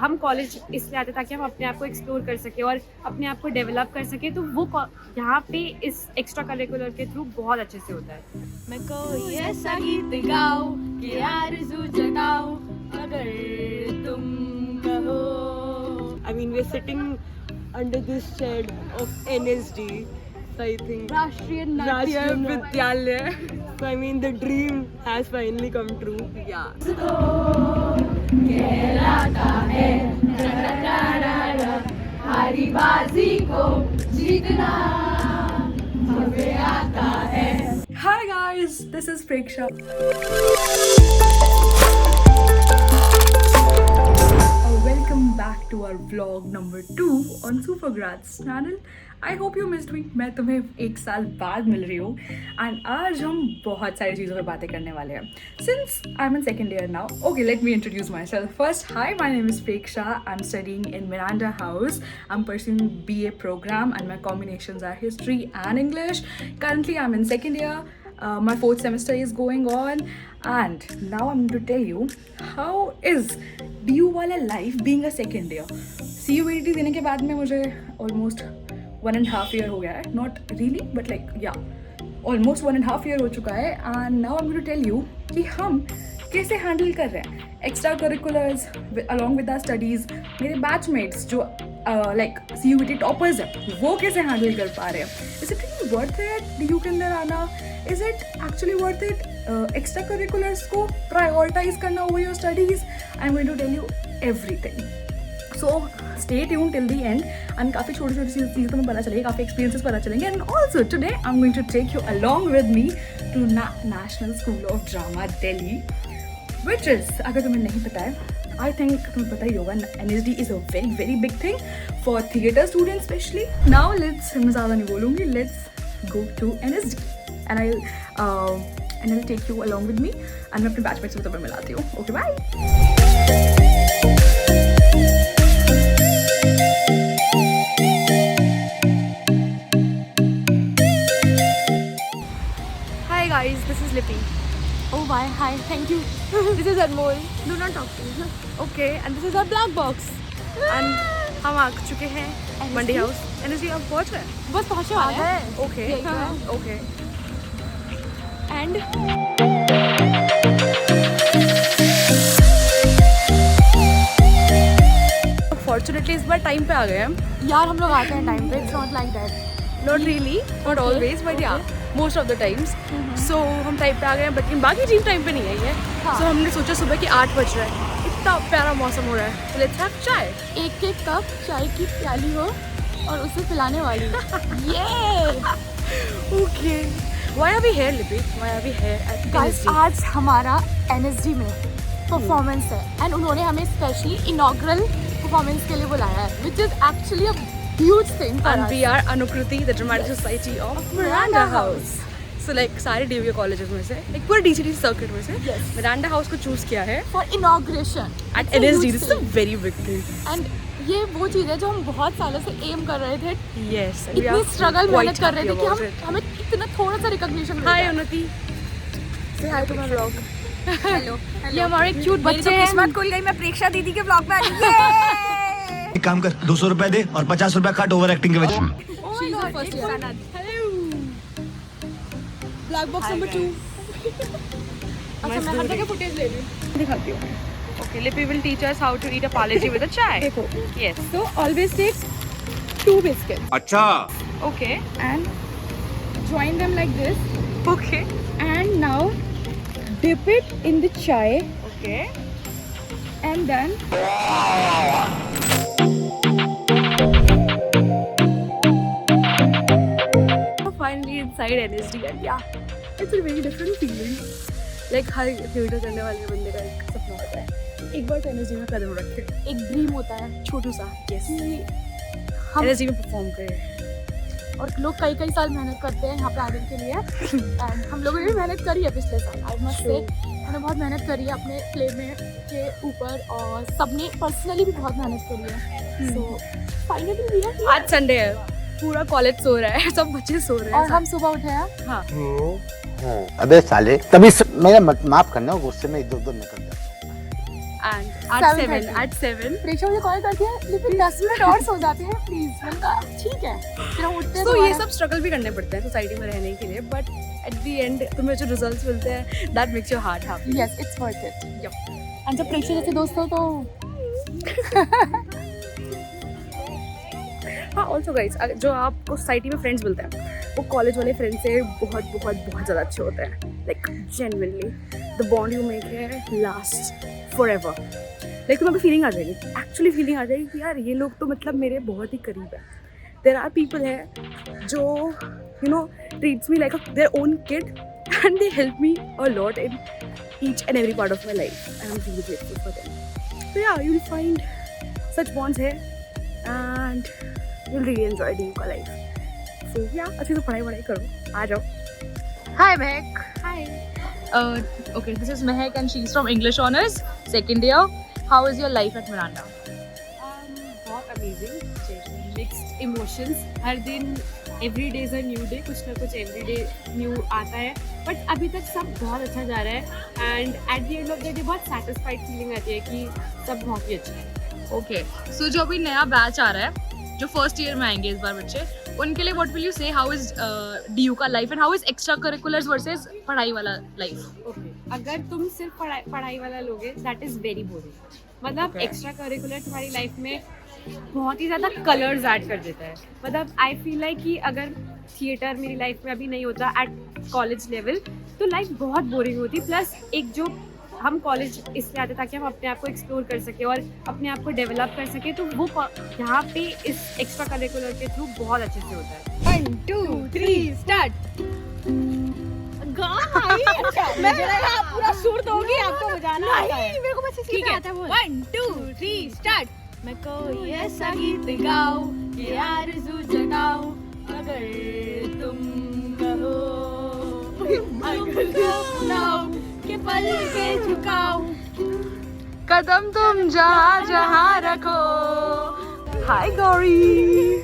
हम कॉलेज इसलिए आते ताकि हम अपने आप को एक्सप्लोर कर सके और अपने आप को डेवलप कर सके, तो वो यहाँ पे इस एक्स्ट्रा करिकुलर के थ्रू बहुत अच्छे से होता है। मैं कोई ऐसा गीत गाऊं कि आरज़ू जगाऊं अगर तुम कहो। I mean, we're sitting under this shed of NSD, so I think राष्ट्रीय Rashtriya Vidyalaya. So I mean, the dream has finally come true. Yeah. कहलाता है हारी बाजी को जीतना हमें आता है। Hi guys, this is Preksha. Welcome back to our vlog number 2 on Supergrads channel. I hope you missed me. मैं तुम्हें एक साल बाद मिल रही हूँ and आज हम बहुत सारी चीज़ों पर बातें करने वाले हैं. Since I'm in second year now, okay, let me introduce myself. First, hi, my name is Preksha. I'm studying in Miranda House. I'm pursuing BA program and my combinations are history and English. Currently, I'm in second year. My fourth semester is going on and now I'm going to tell you how is DU वाला life being a second year. CUET देने के बाद में मुझे almost 1.5 year हो गया है, not really but like yeah, almost 1.5 year हो चुका है and now I'm going to tell you कि हम कैसे handle कर रहे हैं extra curriculars along with our studies. मेरे batchmates जो like CUET toppers है वो कैसे handle कर पा रहे हैं. Is it really worth it DU के अंदर आना? Is it actually worth it extra curriculars को prioritize करना over your studies? I'm going to tell you everything. So stay tuned till the end and काफ़ी छोटी छोटी चीज़ें तुम्हें पता चलेगी, काफ़ी experiences पता चलेंगे and also today I'm going to take you along with me to National School of Drama Delhi, which is, अगर तुम्हें नहीं पता है, I think तुम्हें पता ही होगा, NSD is a very very big thing for theatre students especially. Now let's, मैं ज़्यादा नहीं बोलूँगी, let's go to NSD and I'll take you along with me and मैं अपने batchmates से तुम्हें मिलाती हूँ. Okay, bye. Hi guys, this is Lippy. Oh bye, hi, thank you. This is Enroll. Do not talk to me. Okay, and this is our black box. And हम आ चुके हैं मंडी house. NSD अब पहुँच गए? बस पहुँचे वाले हैं। Okay. यही तो है। Okay. And Fortunately इस बार टाइम पे आ गए हम. यार हम लोग आते हैं टाइम पे, it's not like that. Not really, not always, but yeah, most of the times. So हम टाइम पे आ गए हैं, but बाकी टीम टाइम पे नहीं आई है. हाँ. So हमने सोचा सुबह के 8 बज रहा है, इतना प्यारा मौसम हो रहा है. So let's have चाय. एक एक कप चाय की प्याली हो और उसे पिलाने वाली. ये Okay. Why are we here, Lippy? Why are we here at guys NSD? आज हमारा NSD में परफॉर्मेंस है एंड उन्होंने हमें स्पेशली इनॉग्रल परफॉर्मेंस के लिए बुलाया है, which is actually a huge thing for And us. we are Anukruti, the Dramatic Society of Miranda House. So like सारे DU colleges में से, like पूरे DCDC circuit में से, Yes. Miranda House को choose किया है For inauguration. at It's a NSD. huge This is a thing. very big thing. And ये वो चीज़ है जो हम बहुत सालों से एम कर रहे थे, Yes. and we इतनी are स्ट्रगल quite मेहनत कर रहे happy थे कि about हम it. हमें कितना थोड़ा सा रिकॉग्निशन मिल Hi रहा है. उन्नति. Say hi to my vlog. Hello. ये हमारे क्यूट बच्चे हैं. किस्मत खुल गई, मैं प्रेक्षा दीदी के ब्लॉग में आ गई. एक काम कर, 200 रुपए दे और 50 रुपए काट ओवर एक्टिंग के वजह से. She is the first year. Hello. Black box number 2. अच्छा मैं हर जगह फुटेज ले लूँ. दिखाती हूँ. Okay, Lippy will teach us how to eat a Palaji with a chai. देखो. Yes. So always take 2 biscuits अच्छा. Okay. and join them like this Okay. and now dip it in the chai Okay. and then Finally inside NSD and yeah, it's a very different feeling. Like her theater करने वाले बंदे का एक सपना होता है, एक बार NSD में कदम रखे. एक ड्रीम होता है छोटू सा. Yes. कि हम NSD में perform करे. और लोग कई कई साल मेहनत करते हैं यहाँ पे आने के लिए एंड हम लोगों ने भी मेहनत करी है पिछले साल. आई मस्ट से हमने बहुत मेहनत करी है अपने प्ले में के ऊपर और सबने पर्सनली भी बहुत मेहनत करी है. सो फाइनली वी आर आज संडे है, पूरा कॉलेज सो रहा है, सब बच्चे सो रहे हैं. और हम सुबह उठे हैं. हाँ. अबे साले तभी मेरा माफ करना, गुस्से में इधर उधर निकल जाता. and at 7 at 7 प्रेक्षा मुझे कॉल करती है लेकिन 10 मिनट और सो जाते हैं प्लीज। मैंने कहा ठीक है, फिर हम उठते हैं। तो ये सब स्ट्रगल भी करने पड़ते हैं सोसाइटी में रहने के लिए, बट एट द एंड तुम्हें जो रिजल्ट्स मिलते हैं that makes your heart happy. Yes it's worth it. Yup. And जब प्रेक्षा जैसे दोस्त हो तो हाँ ऑल्सो गाइज, जो आपको सोसाइटी में फ्रेंड्स मिलते हैं वो कॉलेज वाले फ्रेंड्स से बहुत बहुत बहुत ज़्यादा अच्छे होते हैं। Like genuinely the bond you make है लास्ट फॉर एवर। लाइक तुम्हें फीलिंग आ जाएगी, एक्चुअली फीलिंग आ जाएगी कि यार ये लोग तो मतलब मेरे बहुत ही करीब है। देर आर पीपल है जो you know treats me like their own kid and they help me a lot in each and every part of my life and I'm really grateful for them. So yeah, you'll find such bonds here and you'll really enjoy DU life. So yeah, अच्छे से पढ़ाई करो, आ जाओ। Hi Mehak. Hi. Okay, this is Mehak and she's from English Honours, second year. How is your life at Miranda? बहुत amazing, mixed emotions. हर दिन every day is a new day, कुछ ना कुछ एवरी डे न्यू आता है, but अभी तक सब बहुत अच्छा जा रहा है and at the end of the day बहुत सेटिस्फाइड फीलिंग आती है कि सब बहुत ही अच्छा है। ओके सो जो अभी नया बैच आ रहा है, जो फर्स्ट ईयर में आएंगे इस बार बच्चे, उनके लिए व्हाट विल यू से, हाउ इज डीयू का life and how is extra curriculars versus पढ़ाई वाला लाइफ? ओके, अगर तुम सिर्फ पढ़ाई वाला लोगे दैट इज़ वेरी बोरिंग। मतलब एक्स्ट्रा करिकुलर तुम्हारी लाइफ में बहुत ही ज़्यादा कलर्स ऐड कर देता है। मतलब आई फील लाइक कि अगर थिएटर मेरी लाइफ में अभी नहीं होता एट कॉलेज लेवल तो लाइफ बहुत बोरिंग होती। प्लस एक जो हम कॉलेज इसलिए आते ताकि हम अपने आप को एक्सप्लोर कर सकें और अपने आप को डेवलप कर सकें, तो वो यहाँ पे इस एक्स्ट्रा करिकुलर के थ्रू बहुत अच्छे से होता है। 1 2 3 स्टार्ट। मुझे लगा पूरा सुर दोगी, आपको बजाना आता है। मेरे को बस ठीक है, 1 2 3 स्टार्ट। मैं कोई ऐसा गीत गाऊं कि आरज़ू जगाऊं, अगर तुम कहो, अगर सुनाऊं कि पल के झुकाऊं, कदम तुम जहाँ जहाँ रखो। Hi Gauri,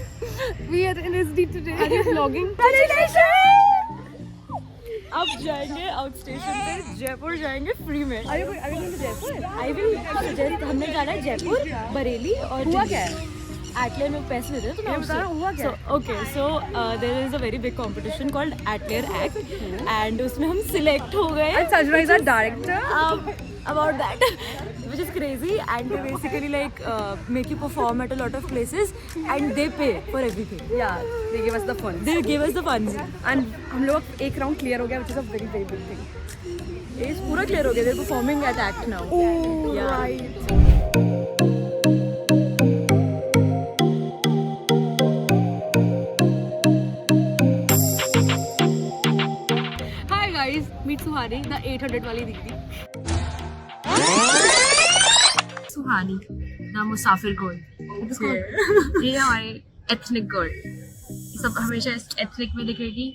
we are NSD today. Are you vlogging? अब जाएंगे आउट स्टेशन पे, जयपुर जाएंगे फ्री में। Are you going to Jaipur? I will suggest, हमने जाना है जयपुर, बरेली और हुआ क्या है? एटलेयर में पैसे देते हैं तो मैं बता रहा हूँ हुआ क्या? So there is a very big competition called atelier act and उसमें हम सिलेक्ट हो गए And Sajna is our director. about that which is crazy and they basically like make you perform at a lot of places and they pay for everything. Yeah, they give us the funds. They give us the funds And हम लोग एक round clear हो गया, which is a very very big thing. ये पूरा clear हो गया, they're performing at act now. Oh Yeah. right. Hi guys, meet Suhani, the 800 वाली दीदी। सुहानी द मुसाफिर गर्ल, ये हमारी एथनिक गर्ल, सब हमेशा एथनिक में दिखेगी,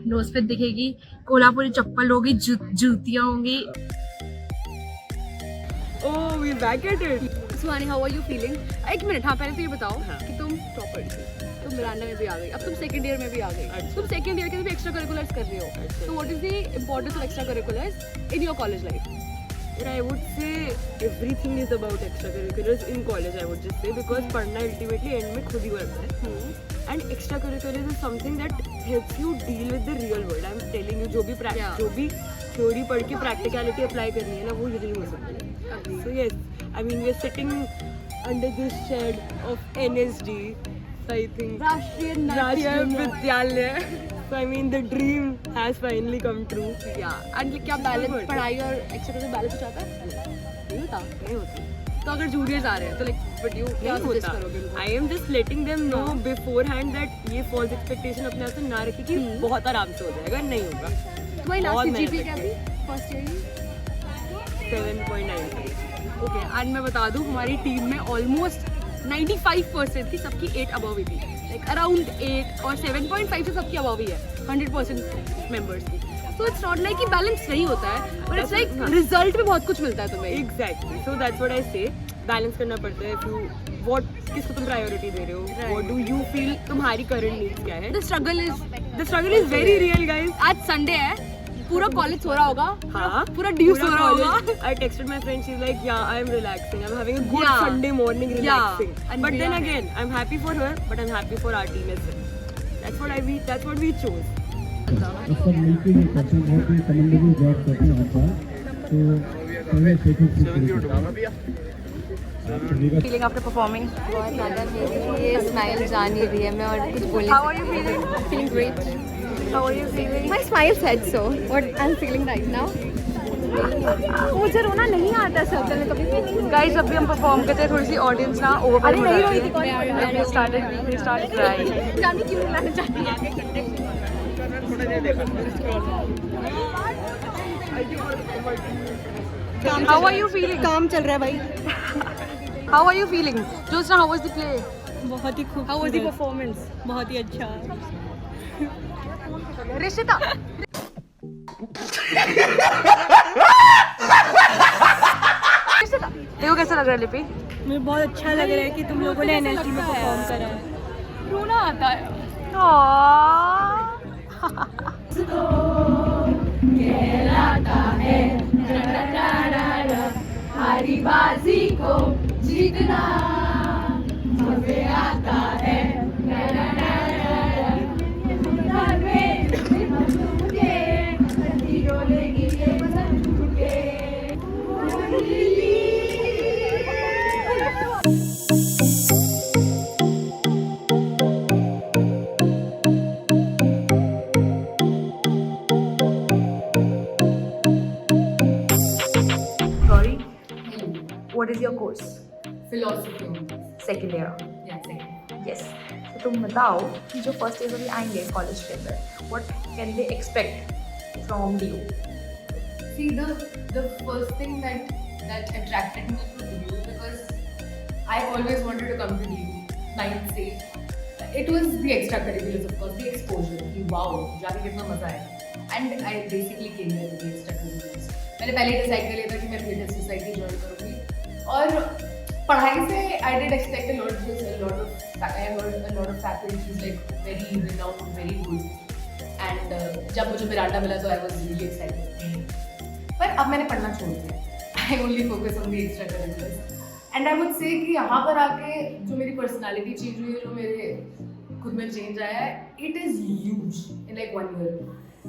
नोज पे दिखेगी, कोल्हापुरी चप्पल होगी, जूतियाँ होंगी। Oh, we back at it. Suhani, how are you feeling? एक मिनट, हाँ पहले तो ये बताओ कि तुम टॉपर थी, तुम मिरांडा में भी आ गई, अब तुम सेकंड ईयर में भी आ गई, तुम सेकंड ईयर के भी एक्स्ट्रा करिकुलर्स कर रही हो, तो what is the importance of extra curriculars in your college life? I would say everything is about extracurriculars in college. I would just say because पढ़ना ultimately end में खुद ही करता है. And extracurriculars is something that helps you deal with the real world. I'm telling you, जो भी जो भी theory पढ़ के practicality apply करनी है ना, वो यही हो सकती है. So yes, I mean we're sitting under this shed of NSD. So I think राष्ट्रीय विद्यालय. So I mean the dream has finally come true. Yeah, and क्या बैलेंस पढ़ाई और एक्स्ट्रा में बैलेंस हो जाता है? नहीं होता. तो अगर जूनियर्स आ रहे हैं तो लाइक बट यू क्या सजेस्ट करोगे? I am just letting them know beforehand that ये false expectation अपने आप से ना रखें कि बहुत आराम से हो जाएगा, नहीं होगा. तुम्हारी लास्ट जीपी क्या थी फर्स्ट ईयर की? 7.9. ओके, एंड मैं बता दूं हमारी टीम में ऑलमोस्ट 95% की सबकी 8 अबव ही थी, लाइक अराउंड 8 और 7.5 से सबकी अबव ही है 100% मेंबर्स की. तो इट्स नॉट लाइक कि बैलेंस नहीं होता है, बट इट्स लाइक रिजल्ट में बहुत कुछ मिलता है तुम्हें. Exactly. So that's what I say. Balance करना पड़ता है. If you किसको तुम प्रायोरिटी दे रहे हो? What do you feel तुम्हारी करंट नीड्स क्या है? The struggle is The struggle is very real, guys. आज संडे है, पूरा कॉलेज सो रहा होगा, हाँ पूरा ड्यू सो रहा होगा. I texted my friend, she's like, yeah, I'm relaxing. I'm having a good Yeah. Sunday morning relaxing. And But then yeah. again, I'm happy for her, but I'm happy for our team as well. That's what we chose. सब मिलकर ये करते हैं, बहुत ही commendable job करते हैं आप लोग. तो पहले Feeling after performing? बहुत ज़्यादा मेरी ये स्माइल जान नहीं रही है, मैं और कुछ बोल How are you feeling? Feeling great. How are you feeling? My smile said so. What I'm feeling right now. मुझे रोना नहीं आता सर में कभी. Guys, जब भी हम परफॉर्म करते हैं थोड़ी सी ऑडियंस ना ओवर हो रही है. We started crying. जानी क्यों लाना चाहती है? How are you feeling? काम चल रहा है भाई. How are you feeling? Jyotsna, how was the play? बहुत ही खूब. How was the performance? बहुत ही अच्छा. Rishita. देखो कैसा लग रहा है लिपि? मुझे बहुत अच्छा लग रहा है कि तुम लोगों ने NSD में परफॉर्म करा है. रोना आता है. Sorry. What is your course? Philosophy. Second year. Yeah, second. Yes. तो तुम बताओ कि जो फर्स्ट ईयर अभी आएंगे कॉलेज के अंदर, what can they expect from you? See, the first thing that attracted me to DU, because I always wanted to come to DU. Ninth से it was the extracurriculars, of course, the exposure. कि wow, जाके कितना मजा आया. And I basically came here with the extracurriculars. मैंने पहले decide कर लिया था कि मैं थिएटर सोसाइटी ज्वाइन करूँगी. और पढ़ाई से I did expect a lot because I heard a lot of faculties like very renowned, very good. And जब मुझे मिरांडा मिला तो I was really excited. पर अब मैंने पढ़ना छोड़ दिया. I only focus on the extracurriculars. And I would say कि यहाँ पर आके जो मेरी पर्सनालिटी चेंज हुई है, जो मेरे खुद में चेंज आया है, it is huge in like 1 year.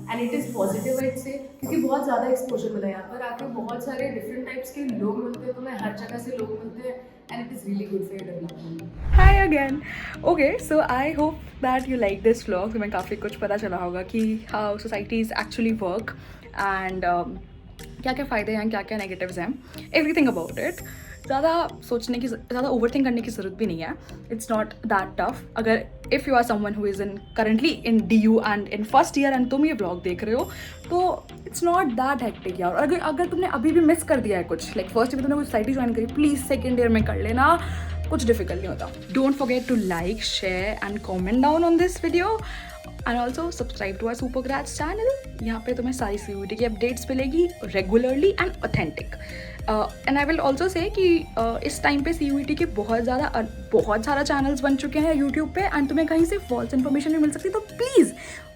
And it is positive I'd say, क्योंकि बहुत ज़्यादा एक्सपोजर मिला है यहाँ पर आके. बहुत सारे डिफरेंट टाइप्स के लोग मिलते हैं, तुम्हें हर जगह से लोग मिलते हैं. And it is really good for your development. Hi again. Okay, so I hope that you like this vlog. तुम्हें काफ़ी कुछ पता चला होगा कि how societies actually work and क्या क्या फ़ायदे हैं, क्या क्या नेगेटिव्स हैं, एवरीथिंग अबाउट इट. ज़्यादा सोचने की, ज़्यादा ओवरथिंक करने की ज़रूरत भी नहीं है. It's not that tough. अगर if you are someone who is in currently in DU and in first year and तुम ये ब्लॉग देख रहे हो, तो इट्स नॉट दैट हेक्टिक यार. और अगर तुमने अभी भी मिस कर दिया है कुछ, लाइक फर्स्ट ईयर में तुमने कोई सोसाइटी ज्वाइन करी, प्लीज़ सेकेंड ईयर में कर लेना. कुछ डिफिकल्ट नहीं होता. Don't forget to like, share and comment down on this video. And also subscribe to our Supergrads channel. यहाँ पे तुम्हें सारी CUET की अपडेट्स मिलेगी regularly and authentic. And I will also say कि इस टाइम पे CUET के बहुत सारा चैनल्स बन चुके हैं यूट्यूब पे, एंड तुम्हें कहीं से फॉल्स इन्फॉर्मेशन नहीं मिल सकती. तो प्लीज़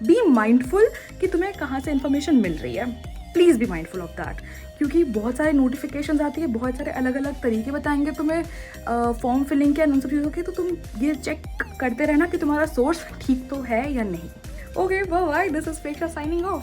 बी माइंडफुल कि तुम्हें कहाँ से इन्फॉर्मेशन मिल रही है. Please be mindful of that, क्योंकि बहुत सारे नोटिफिकेशंस आती है, बहुत सारे अलग अलग तरीके बताएंगे तुम्हें फॉर्म फिलिंग के, उन सब चीज़ों के. तो तुम ये चेक करते रहना कि तुम्हारा सोर्स ठीक तो है या नहीं. Okay, bye. This is Preksha signing of.